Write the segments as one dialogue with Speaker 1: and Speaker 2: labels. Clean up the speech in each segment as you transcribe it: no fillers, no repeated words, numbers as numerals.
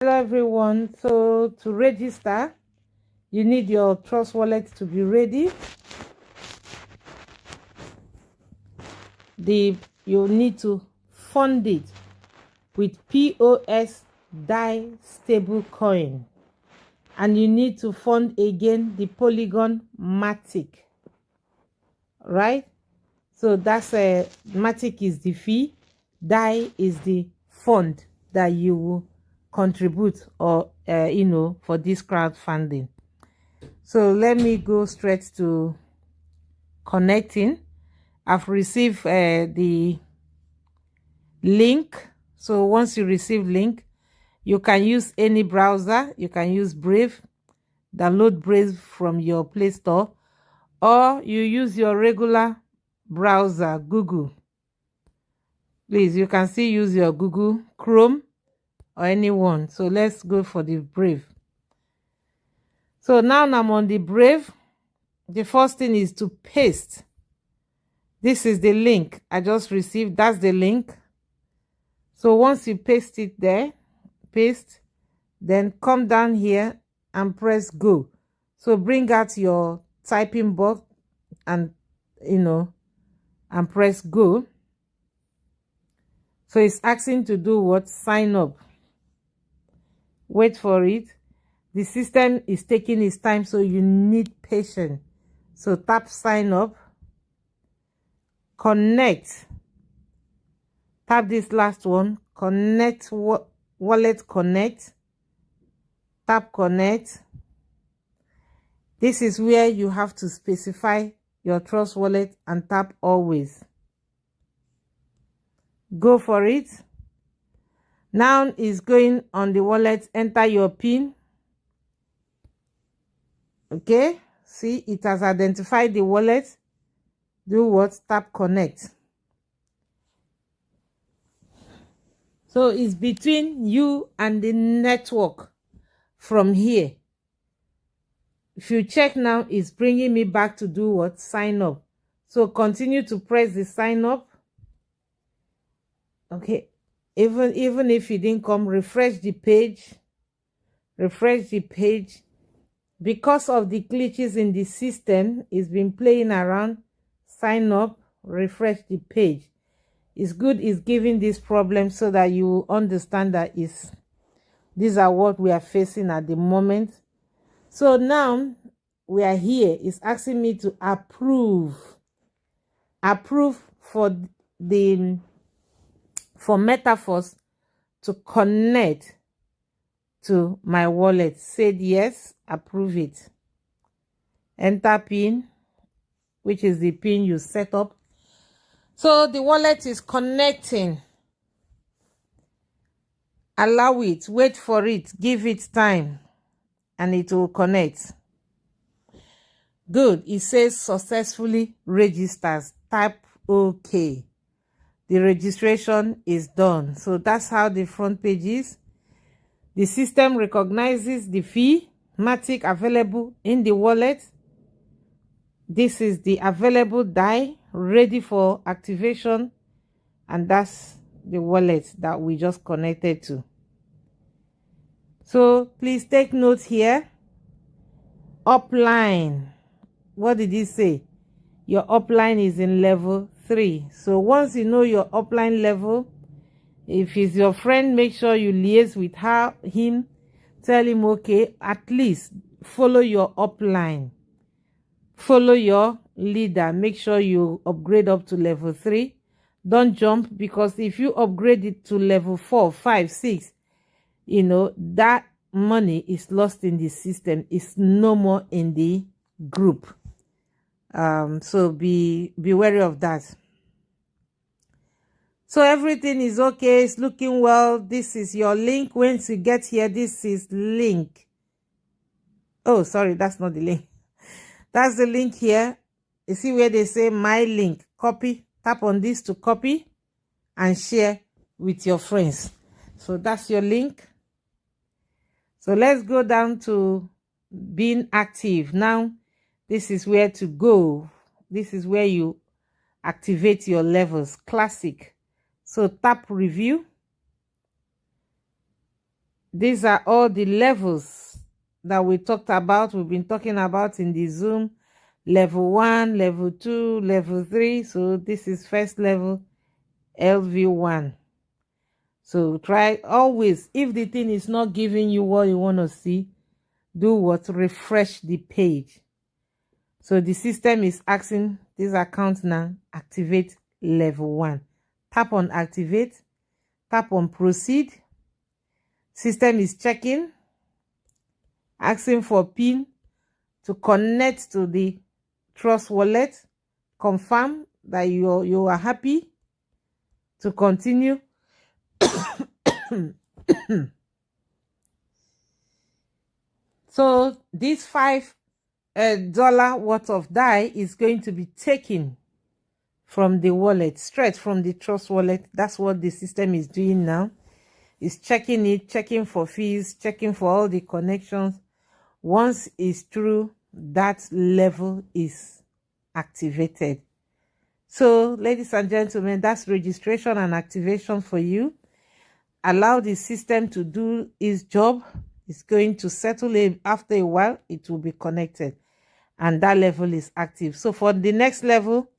Speaker 1: Hello everyone. So to register, you need your Trust wallet to be ready. You need to fund it with POS DAI stable coin, and you need to fund again the Polygon Matic, right? So that's Matic is the fee, DAI is the fund that you will contribute or for this crowdfunding. So let me go straight to connecting. I've received the link. So once you receive link, you can use any browser. You can use Brave, download Brave from your Play Store, or you use your regular browser, Google. Please, you can still use your Google Chrome or anyone. So let's go for the Brave. So now I'm on the Brave. The first thing is to paste. This is the link I just received. That's the link. So once you paste it there, paste, then come down here and press go. So bring out your typing box and and press go. So it's asking to do what? Sign up. Wait for it. The system is taking its time, so you need patience. So tap sign up. Connect. Tap this last one. Connect wallet connect. Tap connect. This is where you have to specify your Trust wallet and tap always. Go for it. Now is going on the wallet. Enter your PIN. Okay. See, it has identified the wallet. Do what? Tap connect. So it's between you and the network from here. If you check now, it's bringing me back to do what? Sign up. So continue to press the sign up. Okay. Even if you didn't come, refresh the page. Refresh the page. Because of the glitches in the system, it's been playing around. Sign up. Refresh the page. It's good it's giving this problem so that you understand that these are what we are facing at the moment. So now we are here. It's asking me to approve for Metaforce to connect to my wallet. Said yes, approve it. Enter PIN, which is the PIN you set up. So the wallet is connecting. Allow it, wait for it, give it time, and it will connect. Good. It says successfully registers. Type OK. The registration is done. So that's how the front page is. The system recognizes the fee Matic available in the wallet. This is the available DAI ready for activation, and that's the wallet that we just connected to. So please take note here. Upline. What did he say? Your upline is in level 3. So once you know your upline level, if he's your friend, make sure you liaise with him. Tell him, okay, at least follow your upline. Follow your leader. Make sure you upgrade up to level 3. Don't jump, because if you upgrade it to level 4, 5, 6, that money is lost in the system. It's no more in the group. So be wary of that. So everything is okay. It's looking well. This is your link. Once you get here, this is link. Oh, sorry, that's not the link. That's the link here. You see where they say my link. Copy. Tap on this to copy and share with your friends. So that's your link. So let's go down to being active. Now, this is where to go. This is where you activate your levels. Classic. So tap review. these are all the levels that we talked about. We've been talking about in the Zoom. Level 1, level 2, level 3. So this is first level, LV1. So try always, if the thing is not giving you what you want to see, do what? Refresh the page. So the system is asking this account now, activate level 1. Tap on activate, tap on proceed. System is checking, asking for PIN to connect to the Trust Wallet. Confirm that you are happy to continue. So this $5 worth of DAI is going to be taken from the wallet, straight from the Trust Wallet. That's what the system is doing now. It's checking it, checking for fees, checking for all the connections. Once it's through, that level is activated. So, ladies and gentlemen, that's registration and activation for you. Allow the system to do its job. It's going to settle it. After a while, it will be connected. And that level is active. So for the next level,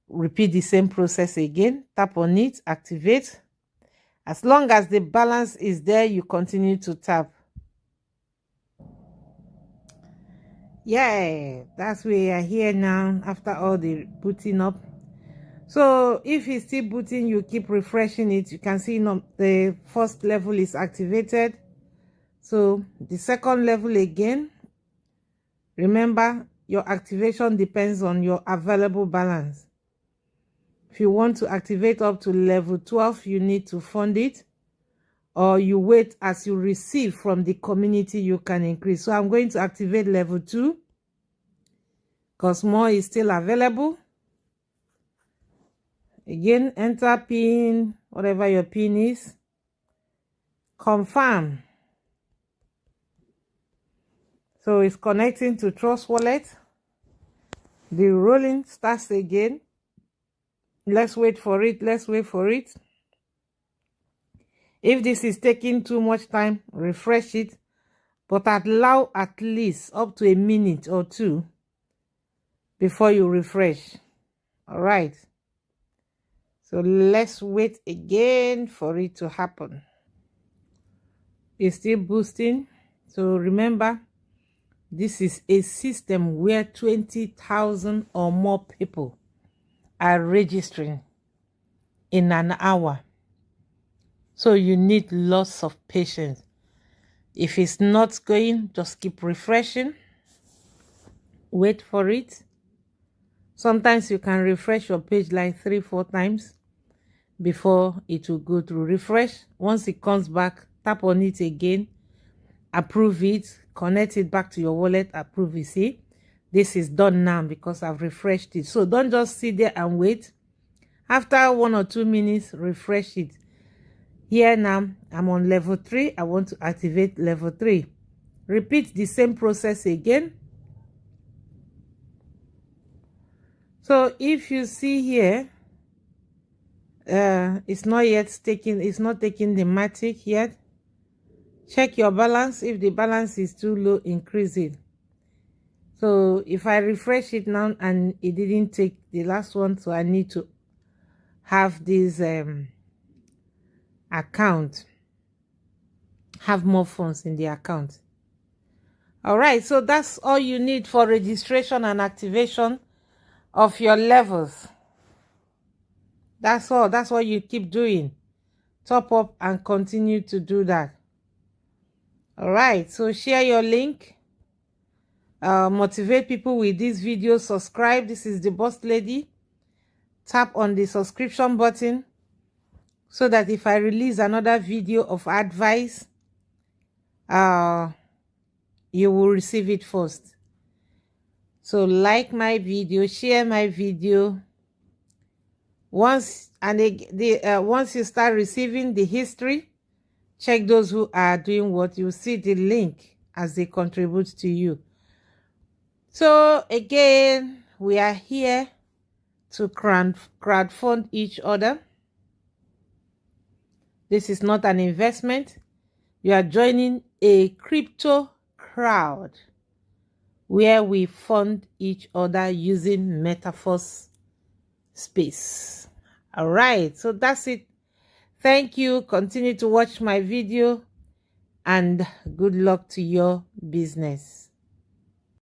Speaker 1: repeat the same process again. Tap on it, activate. As long as the balance is there, you continue to tap. Yeah, that's where we are here now after all the booting up. So if it's still booting, you keep refreshing it. You can see the first level is activated. So the second level again. Remember, your activation depends on your available balance. If you want to activate up to level 12, you need to fund it. Or you wait as you receive from the community, you can increase. So I'm going to activate level 2 because more is still available. Again, enter PIN, whatever your PIN is. Confirm. So it's connecting to Trust Wallet. The rolling starts again. Let's wait for it. Let's wait for it. If this is taking too much time, refresh it. But allow at least up to a minute or two before you refresh. All right. So let's wait again for it to happen. It's still boosting. So remember, this is a system where 20,000 or more people are registering in an hour. So you need lots of patience. If it's not going, just keep refreshing. Wait for it. Sometimes you can refresh your page like 3-4 times before it will go through. Refresh. Once it comes back, tap on it again. Approve it. Connect it back to your wallet. Approve it. See, this is done now because I've refreshed it. So don't just sit there and wait. After 1 or 2 minutes, refresh it. Here now, I'm on level 3. I want to activate level 3. Repeat the same process again. So if you see here, it's not yet taking, it's not taking the matic yet. Check your balance. If the balance is too low, increase it. So if I refresh it now and it didn't take the last one, so I need to have this account, have more funds in the account. All right, so that's all you need for registration and activation of your levels. That's all. That's what you keep doing. Top up and continue to do that. All right, so share your link. Motivate people with this video. Subscribe. This is the Boss Lady. Tap on the subscription button so that if I release another video of advice, you will receive it first. So like my video, share my video. Once you start receiving the history, check those who are doing what, you see the link as they contribute to you. So again, we are here to crowdfund each other. This is not an investment. You are joining a crypto crowd where we fund each other using Metaforce space. All right, so that's it. Thank you. Continue to watch my video and good luck to your business.